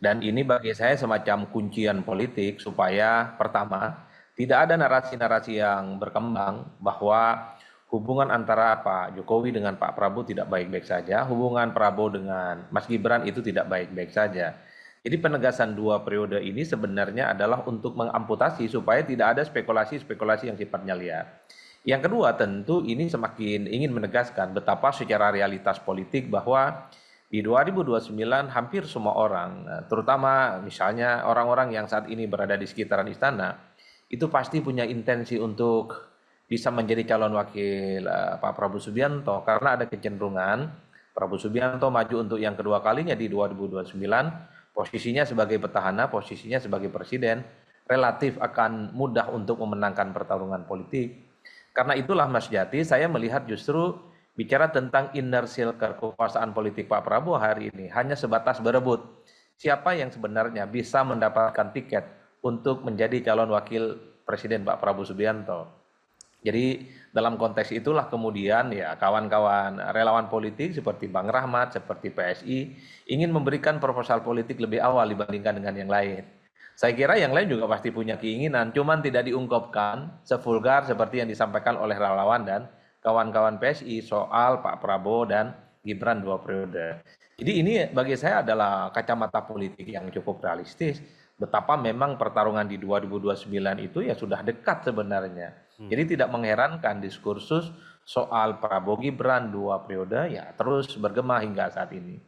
Dan ini bagi saya semacam kuncian politik supaya pertama, tidak ada narasi-narasi yang berkembang bahwa hubungan antara Pak Jokowi dengan Pak Prabowo tidak baik-baik saja, hubungan Prabowo dengan Mas Gibran itu tidak baik-baik saja. Jadi penegasan dua periode ini sebenarnya adalah untuk mengamputasi supaya tidak ada spekulasi-spekulasi yang sifatnya liar. Yang kedua tentu ini semakin ingin menegaskan betapa secara realitas politik bahwa di 2029 hampir semua orang, terutama misalnya orang-orang yang saat ini berada di sekitaran istana, itu pasti punya intensi untuk bisa menjadi calon wakil Pak Prabowo Subianto karena ada kecenderungan Prabowo Subianto maju untuk yang kedua kalinya di 2029, posisinya sebagai petahana, posisinya sebagai presiden, relatif akan mudah untuk memenangkan pertarungan politik. Karena itulah Mas Jati, saya melihat justru bicara tentang inner circle kekuasaan politik Pak Prabowo hari ini hanya sebatas berebut siapa yang sebenarnya bisa mendapatkan tiket untuk menjadi calon wakil presiden Pak Prabowo Subianto. Jadi dalam konteks itulah kemudian ya kawan-kawan relawan politik seperti Bang Rahmat, seperti PSI ingin memberikan proposal politik lebih awal dibandingkan dengan yang lain. Saya kira yang lain juga pasti punya keinginan, cuman tidak diungkapkan sevulgar seperti yang disampaikan oleh relawan dan kawan-kawan PSI soal Pak Prabowo dan Gibran dua periode. Jadi ini bagi saya adalah kacamata politik yang cukup realistis. Betapa memang pertarungan di 2029 itu ya sudah dekat sebenarnya. Jadi tidak mengherankan diskursus soal Prabowo Gibran dua periode ya terus bergema hingga saat ini.